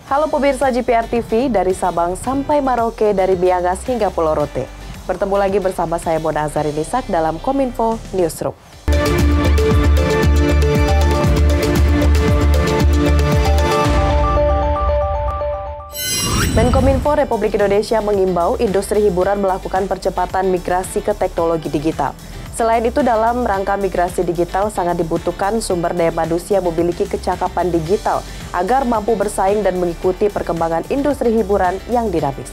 Halo pemirsa JPR TV, dari Sabang sampai Merauke, dari Miangas hingga Pulau Rote. Bertemu lagi bersama saya Mona Azharinisak dalam Kominfo Newsroom. Menkominfo Republik Indonesia mengimbau industri hiburan melakukan percepatan migrasi ke teknologi digital. Selain itu, dalam rangka migrasi digital sangat dibutuhkan sumber daya manusia memiliki kecakapan digital agar mampu bersaing dan mengikuti perkembangan industri hiburan yang dinamis.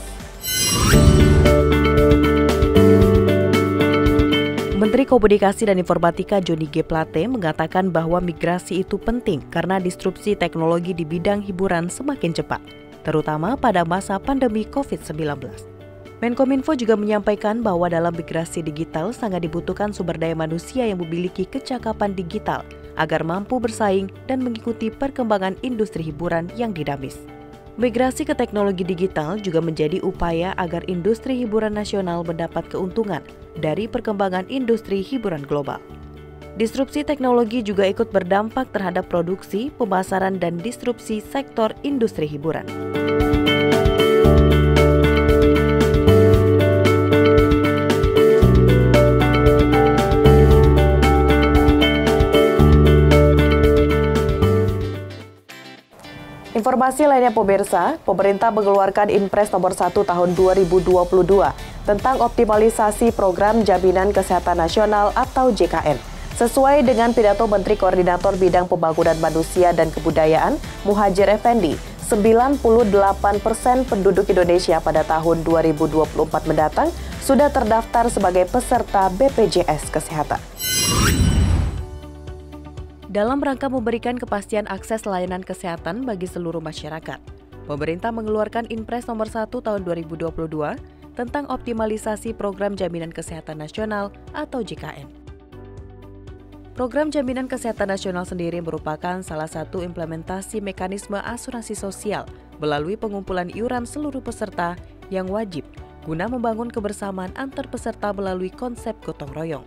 Menteri Komunikasi dan Informatika Johnny G. Plate mengatakan bahwa migrasi itu penting karena disrupsi teknologi di bidang hiburan semakin cepat, terutama pada masa pandemi COVID-19. Menkominfo juga menyampaikan bahwa dalam migrasi digital sangat dibutuhkan sumber daya manusia yang memiliki kecakapan digital agar mampu bersaing dan mengikuti perkembangan industri hiburan yang dinamis. Migrasi ke teknologi digital juga menjadi upaya agar industri hiburan nasional mendapat keuntungan dari perkembangan industri hiburan global. Disrupsi teknologi juga ikut berdampak terhadap produksi, pemasaran, dan disrupsi sektor industri hiburan. Informasi lainnya pemirsa, pemerintah mengeluarkan Inpres nomor 1 tahun 2022 tentang optimalisasi program Jaminan Kesehatan Nasional atau JKN. Sesuai dengan pidato Menteri Koordinator Bidang Pembangunan Manusia dan Kebudayaan, Muhadjir Effendi, 98% penduduk Indonesia pada tahun 2024 mendatang sudah terdaftar sebagai peserta BPJS Kesehatan. Dalam rangka memberikan kepastian akses layanan kesehatan bagi seluruh masyarakat, pemerintah mengeluarkan Inpres nomor 1 tahun 2022 tentang optimalisasi program Jaminan Kesehatan Nasional atau JKN. Program Jaminan Kesehatan Nasional sendiri merupakan salah satu implementasi mekanisme asuransi sosial melalui pengumpulan iuran seluruh peserta yang wajib guna membangun kebersamaan antar peserta melalui konsep gotong royong.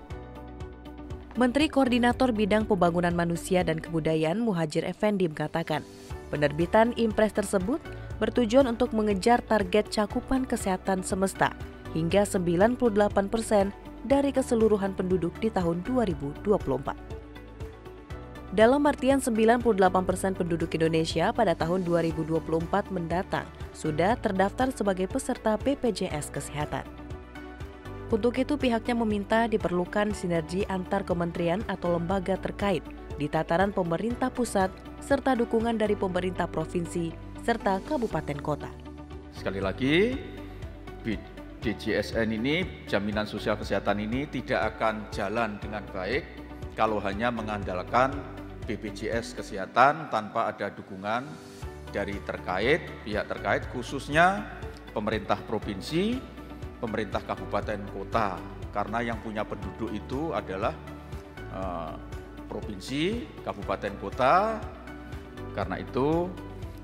Menteri Koordinator Bidang Pembangunan Manusia dan Kebudayaan Muhadjir Effendi mengatakan, penerbitan Inpres tersebut bertujuan untuk mengejar target cakupan kesehatan semesta hingga 98% dari keseluruhan penduduk di tahun 2024. Dalam artian 98% penduduk Indonesia pada tahun 2024 mendatang sudah terdaftar sebagai peserta BPJS Kesehatan. Untuk itu pihaknya meminta diperlukan sinergi antar kementerian atau lembaga terkait di tataran pemerintah pusat serta dukungan dari pemerintah provinsi serta kabupaten kota. Sekali lagi, DJSN ini, Jaminan Sosial Kesehatan ini tidak akan jalan dengan baik kalau hanya mengandalkan BPJS Kesehatan tanpa ada dukungan dari pihak terkait khususnya pemerintah provinsi, pemerintah kabupaten kota, karena yang punya penduduk itu adalah provinsi, kabupaten kota. Karena itu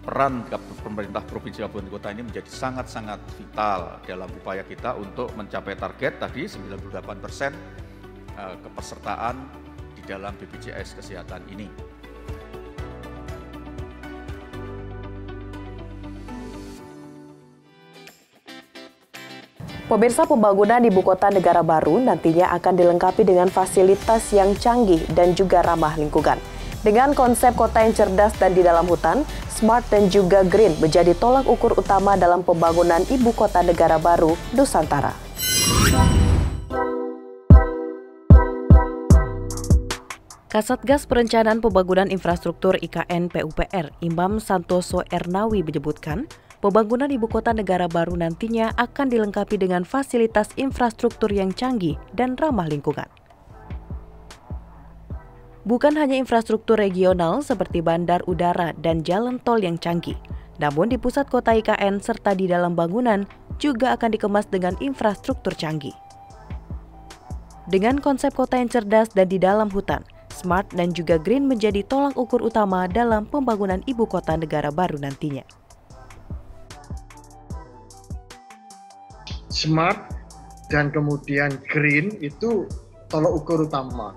peran pemerintah provinsi kabupaten kota ini menjadi sangat-sangat vital dalam upaya kita untuk mencapai target tadi 98% kepesertaan di dalam BPJS Kesehatan ini. Pemirsa, pembangunan ibu kota negara baru nantinya akan dilengkapi dengan fasilitas yang canggih dan juga ramah lingkungan. Dengan konsep kota yang cerdas dan di dalam hutan, smart dan juga green menjadi tolak ukur utama dalam pembangunan ibu kota negara baru Nusantara. Kasatgas Perencanaan Pembangunan Infrastruktur IKN PUPR, Imam Santoso Ernawi menyebutkan, pembangunan ibu kota negara baru nantinya akan dilengkapi dengan fasilitas infrastruktur yang canggih dan ramah lingkungan. Bukan hanya infrastruktur regional seperti bandar udara dan jalan tol yang canggih, namun di pusat kota IKN serta di dalam bangunan juga akan dikemas dengan infrastruktur canggih. Dengan konsep kota yang cerdas dan di dalam hutan, smart dan juga green menjadi tolak ukur utama dalam pembangunan ibu kota negara baru nantinya. Smart dan kemudian green itu tolak ukur utama.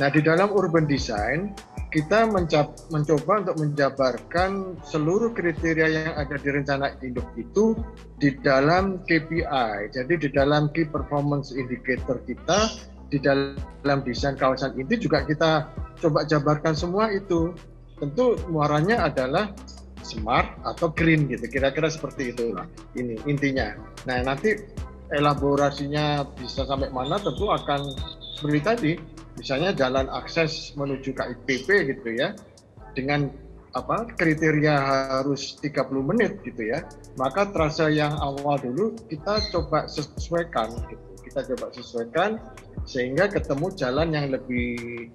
Nah, di dalam urban design kita mencoba untuk menjabarkan seluruh kriteria yang ada di rencana induk itu di dalam KPI. Jadi di dalam Key Performance Indicator kita, di dalam desain kawasan inti juga kita coba jabarkan semua itu. Tentu muaranya adalah smart atau green gitu, kira-kira seperti itu lah. Ini intinya. Nah, nanti elaborasinya bisa sampai mana tentu akan seperti tadi. Misalnya jalan akses menuju KIPP gitu ya, dengan kriteria harus 30 menit gitu ya, maka trase yang awal dulu kita coba sesuaikan gitu. Kita coba sesuaikan sehingga ketemu jalan yang lebih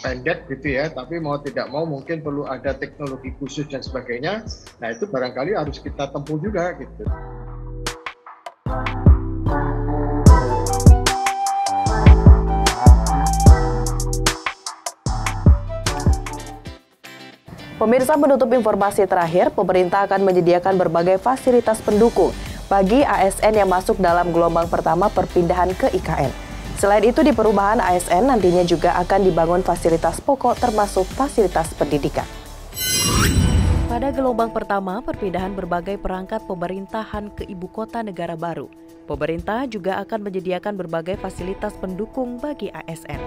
pendek gitu ya, tapi mau tidak mau mungkin perlu ada teknologi khusus dan sebagainya. Nah, itu barangkali harus kita tempuh juga gitu. Pemirsa, menutup informasi terakhir, pemerintah akan menyediakan berbagai fasilitas pendukung bagi ASN yang masuk dalam gelombang pertama perpindahan ke IKN. Selain itu, di perumahan ASN nantinya juga akan dibangun fasilitas pokok termasuk fasilitas pendidikan. Pada gelombang pertama, perpindahan berbagai perangkat pemerintahan ke ibu kota negara baru, pemerintah juga akan menyediakan berbagai fasilitas pendukung bagi ASN.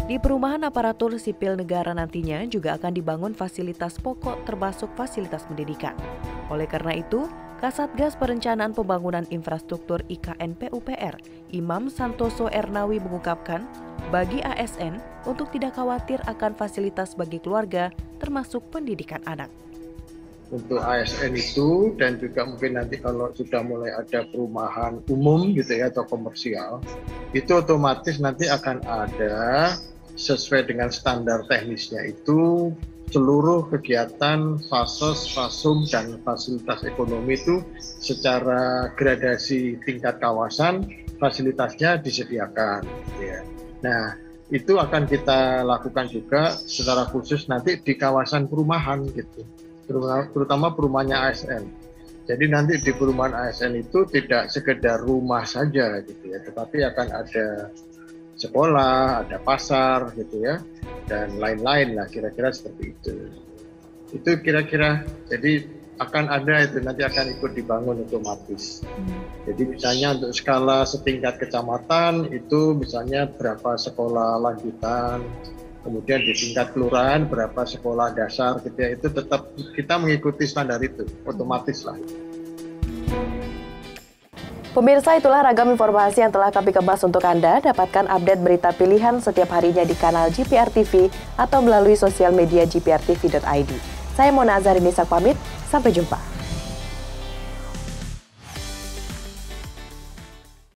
Di perumahan aparatur sipil negara nantinya juga akan dibangun fasilitas pokok termasuk fasilitas pendidikan. Oleh karena itu, Kasatgas Perencanaan Pembangunan Infrastruktur IKN PUPR, Imam Santoso Ernawi mengungkapkan, bagi ASN untuk tidak khawatir akan fasilitas bagi keluarga termasuk pendidikan anak. Untuk ASN itu dan juga mungkin nanti kalau sudah mulai ada perumahan umum gitu ya atau komersial, itu otomatis nanti akan ada sesuai dengan standar teknisnya itu seluruh kegiatan fasos, fasum, dan fasilitas ekonomi itu secara gradasi tingkat kawasan fasilitasnya disediakan. Ya. Nah, itu akan kita lakukan juga secara khusus nanti di kawasan perumahan gitu, terutama perumahannya ASN. Jadi nanti di perumahan ASN itu tidak sekedar rumah saja gitu ya, tetapi akan ada sekolah, ada pasar gitu ya, dan lain-lain lah, kira-kira seperti itu. Itu kira-kira, jadi akan ada itu, nanti akan ikut dibangun otomatis. Jadi misalnya untuk skala setingkat kecamatan itu misalnya berapa sekolah lanjutan, kemudian di tingkat kelurahan berapa sekolah dasar gitu ya, itu tetap kita mengikuti standar itu, otomatis lah. Pemirsa, itulah ragam informasi yang telah kami kemas untuk Anda. Dapatkan update berita pilihan setiap harinya di kanal GPR TV atau melalui sosial media gprtv.id. Saya Mona Azarini pamit, sampai jumpa.